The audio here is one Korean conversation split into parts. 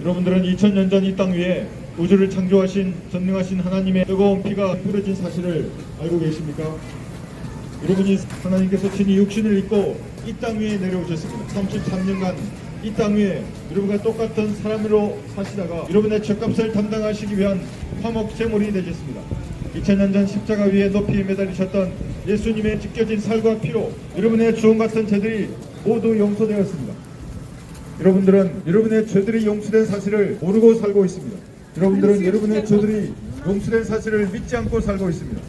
여러분들은 2000년 전 이 땅 위에 우주를 창조하신 전능하신 하나님의 뜨거운 피가 뿌려진 사실을 알고 계십니까? 여러분이 하나님께서 친히 육신을 입고 이 땅 위에 내려오셨습니다. 33년간 이 땅 위에 여러분과 똑같은 사람으로 사시다가 여러분의 죄값을 담당하시기 위한 화목 제물이 되셨습니다. 2000년 전 십자가 위에 높이 매달리셨던 예수님의 찢겨진 살과 피로 여러분의 주홍 같은 죄들이 모두 용서되었습니다. 여러분들은 여러분의 죄들이 용서된 사실을 모르고 살고 있습니다. 여러분들은 여러분의 죄들이 용서된 사실을 믿지 않고 살고 있습니다.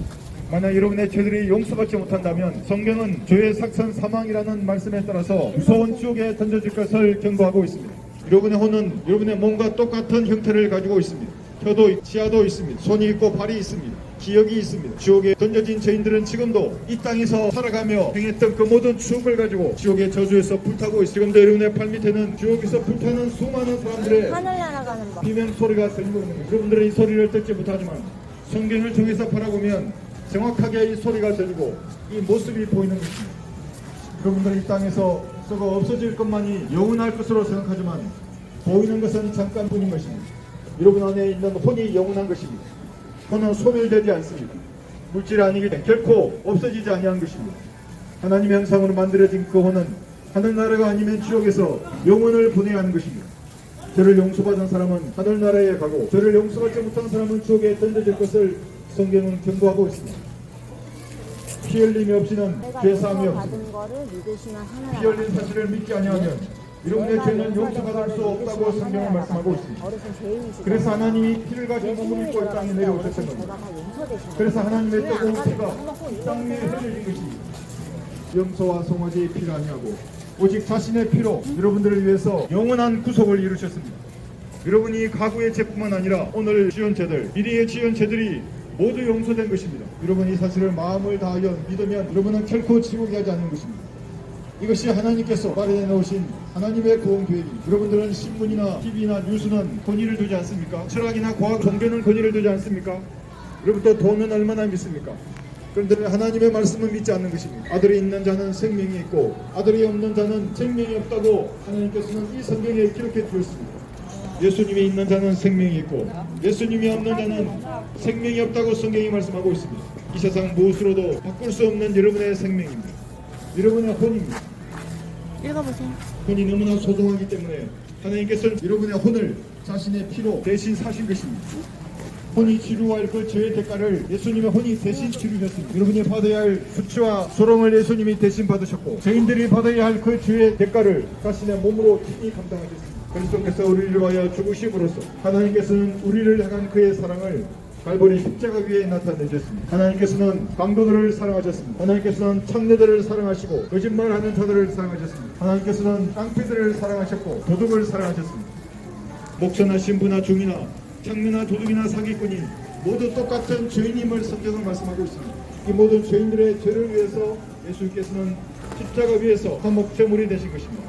만약 여러분의 죄들이 용서받지 못한다면 성경은 죄의 삭선 사망이라는 말씀에 따라서 무서운 지옥에 던져질 것을 경고하고 있습니다. 여러분의 혼은 여러분의 몸과 똑같은 형태를 가지고 있습니다. 혀도 치아도 있습니다. 손이 있고 발이 있습니다. 기억이 있습니다. 지옥에 던져진 죄인들은 지금도 이 땅에서 살아가며 행했던 그 모든 추억을 가지고 지옥의 저주에서 불타고 있습니다. 지금도 여러분의 팔 밑에는 지옥에서 불타는 수많은 사람들의 하늘 날아가는 거. 비명 소리가 들리고 있는 것입니다. 여러분들은 이 소리를 듣지 못하지만 성경을 통해서 바라보면 정확하게 이 소리가 들리고 이 모습이 보이는 것입니다. 여러분들은 이 땅에서 썩어 없어질 것만이 영원할 것으로 생각하지만 보이는 것은 잠깐뿐인 것입니다. 여러분 안에 있는 혼이 영원한 것입니다. 혼은 소멸되지 않습니다. 물질이 아니기 때문에 결코 없어지지 아니한 것입니다. 하나님의 형상으로 만들어진 그 혼은 하늘나라가 아니면 지옥에서 영혼을 보내야 하는 것입니다. 죄를 용서받은 사람은 하늘나라에 가고 죄를 용서받지 못한 사람은 지옥에 던져질 것을 성경은 경고하고 있습니다. 피 흘림이 없이는 죄 사함이 없습니다. 피 흘린 사실을 믿지 아니하면 여러분의 죄는 용서받을 수 없다고 성경은 말씀하고 있습니다. 그래서 하나님이 피를 가진 몸을 입고 이 땅에 내려오셨던 겁니다. 그래서 하나님의 뜨거운 피가 이 땅 위에 흘려진 것입니다. 염소와 송아지의 피가 아니하고 오직 자신의 피로 여러분들을 위해서 영원한 구속을 이루셨습니다. 여러분이 과거의 죄뿐만 아니라 오늘 지은 죄들, 미래의 지은 죄들이 모두 용서된 것입니다. 여러분이 이 사실을 마음을 다하여 믿으면 여러분은 결코 지옥에 가지 않는 것입니다. 이것이 하나님께서 마련해 놓으신 하나님의 구원 계획입니다. 여러분들은 신문이나 TV나 뉴스는 권위를 두지 않습니까? 철학이나 과학, 종교는 권위를 두지 않습니까? 여러분 또 돈은 얼마나 믿습니까? 그런데 하나님의 말씀은 믿지 않는 것입니다. 아들이 있는 자는 생명이 있고 아들이 없는 자는 생명이 없다고 하나님께서는 이 성경에 기록해 주셨습니다. 예수님이 있는 자는 생명이 있고 예수님이 없는 자는 생명이 없다고 성경이 말씀하고 있습니다. 이 세상 무엇으로도 바꿀 수 없는 여러분의 생명입니다. 여러분의 혼입니다. 읽어보세요. 혼이 너무나 소중하기 때문에 하나님께서는 여러분의 혼을 자신의 피로 대신 사신 것입니다. 혼이 치루어야 할 그 죄의 대가를 예수님의 혼이 대신 치르셨습니다. 여러분이 받아야 할 수치와 소롱을 예수님이 대신 받으셨고 죄인들이 받아야 할 그 죄의 대가를 자신의 몸으로 친히 감당하셨습니다. 그리스도께서 우리를 위하여 죽으심으로써 하나님께서는 우리를 향한 그의 사랑을 갈보리 십자가 위에 나타내셨습니다. 하나님께서는 강도들을 사랑하셨습니다. 하나님께서는 창녀들을 사랑하시고 거짓말하는 자들을 사랑하셨습니다. 하나님께서는 깡패들을 사랑하셨고 도둑을 사랑하셨습니다. 목사나 신부나 중이나 창녀나 도둑이나 사기꾼이 모두 똑같은 죄인임을 성경은 말씀하고 있습니다. 이 모든 죄인들의 죄를 위해서 예수께서는 십자가 위에서 화목 제물이 되신 것입니다.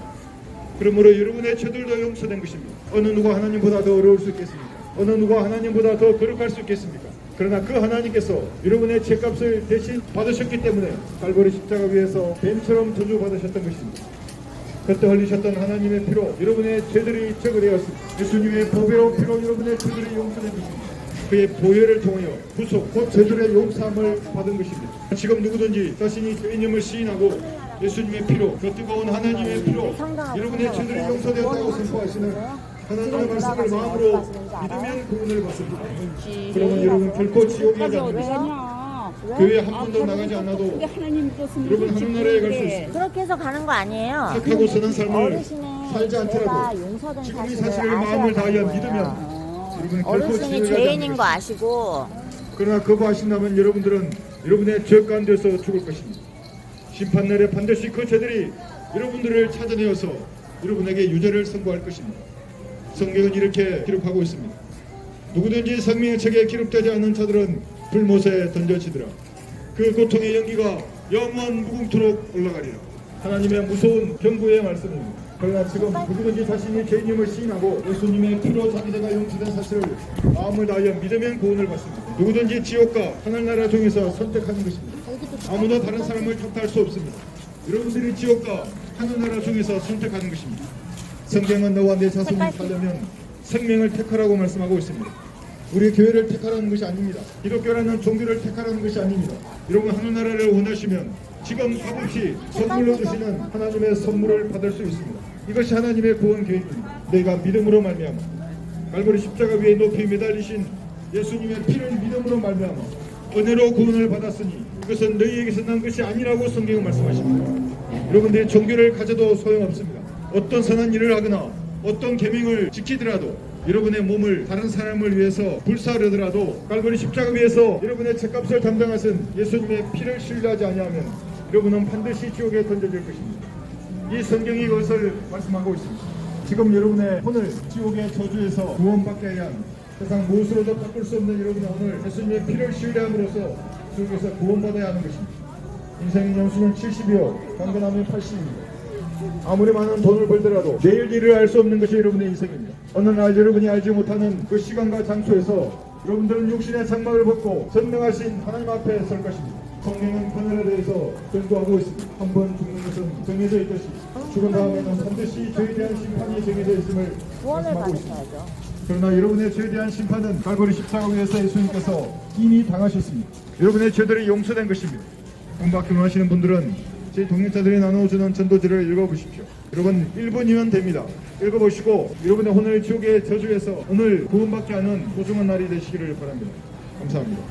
그러므로 여러분의 죄들도 용서된 것입니다. 어느 누가 하나님보다 더 어려울 수 있겠습니까? 어느 누가 하나님보다 더 거룩할 수 있겠습니까? 그러나 그 하나님께서 여러분의 죄값을 대신 받으셨기 때문에 갈보리 십자가 위에서 뱀처럼 저주받으셨던 것입니다. 그때 흘리셨던 하나님의 피로 여러분의 죄들이 제거되었습니다. 예수님의 보배로운 피로 여러분의 죄들이 용서된 것입니다. 그의 보혈을 통하여 구속, 곧 죄들의 용서함을 받은 것입니다. 지금 누구든지 자신이 죄인임을 시인하고 예수님의 피로, 그 뜨거운 하나님의 피로 여러분의 죄들이 용서되었다고 선포하시는 하나님의 말씀을 마음으로 믿으면 구원을 받습니다. 그러면 여러분 결코 지옥에 가지 않습니다. 교회 한 번도 나가지 않아도 여러분 하늘나라에 갈 수 있습니다. 그렇게 해서 가는 거 아니에요. 착하고 선한 삶을 살지 않더라도 지금 이 사실을 마음을 다하여 믿으면 여러분 결코 어르신이 지옥에 가지 죄인인 않는 거 것입니다. 아시고 그러나 거부하신다면 여러분들은 여러분의 죄 가운데서 죽을 것입니다. 심판날에 반드시 그 죄들이 여러분들을 찾아내어서 여러분에게 유죄를 선고할 것입니다. 성경은 이렇게 기록하고 있습니다. 누구든지 생명의 책에 기록되지 않은 자들은 불못에 던져지더라. 그 고통의 연기가 영원 무궁토록 올라가리라. 하나님의 무서운 경고의 말씀입니다. 그러나 지금 누구든지 자신이 죄인임을 시인하고 예수님의 피로 자기 죄가 용서된 사실을 마음을 다하여 믿으면 구원을 받습니다. 누구든지 지옥과 하늘나라 중에서 선택하는 것입니다. 아무도 다른 사람을 탓할 수 없습니다. 여러분들이 지옥과 하늘나라 중에서 선택하는 것입니다. 성경은 너와 내 자손을 살려면 생명을 택하라고 말씀하고 있습니다. 우리 교회를 택하라는 것이 아닙니다. 기독교라는 종교를 택하라는 것이 아닙니다. 여러분 하늘나라를 원하시면 지금 값없이 선물로 주시는 하나님의 선물을 받을 수 있습니다. 이것이 하나님의 구원 계획입니다. 내가 믿음으로 말미암아 갈보리 십자가 위에 높이 매달리신 예수님의 피를 믿음으로 말미암아 은혜로 구원을 받았으니 이것은 너희에게서 난 것이 아니라고 성경은 말씀하십니다. 여러분들이 종교를 가져도 소용없습니다. 어떤 선한 일을 하거나 어떤 계명을 지키더라도 여러분의 몸을 다른 사람을 위해서 불사르더라도 갈보리 십자가 위에서 여러분의 죄값을 담당하신 예수님의 피를 신뢰하지 아니하면 여러분은 반드시 지옥에 던져질 것입니다. 이 성경이 이것을 말씀하고 있습니다. 지금 여러분의 혼을 지옥의 저주에서 구원받게 위한 세상 무엇으로도 바꿀 수 없는 여러분의 혼을 예수님의 피를 신뢰함으로써 지옥에서 구원받아야 하는 것입니다. 인생의 연수는 70이요 강건하면 80입니다. 아무리 많은 돈을 벌더라도 내일 일을 알 수 없는 것이 여러분의 인생입니다. 어느 날 여러분이 알지 못하는 그 시간과 장소에서 여러분들은 육신의 장막을 벗고 전능하신 하나님 앞에 설 것입니다. 성경은 그날에 대해서 전도하고 있습니다. 한 번 죽는 것은 정해져 있듯이 죽은 다음에는 반드시 죄에 대한 심판이 정해져 있음을 구원을 말씀하고 있습니다. 받으셔야죠. 그러나 여러분의 죄에 대한 심판은 갈보리 십자가 위에서 예수님께서 이미 당하셨습니다. 여러분의 죄들이 용서된 것입니다. 공부학교 하시는 분들은 제 동역자들이 나누어주는 전도지를 읽어보십시오. 여러분 1분이면 됩니다. 읽어보시고 여러분의 혼을 지옥의 저주에서 오늘 구원받게 하는 소중한 날이 되시기를 바랍니다. 감사합니다.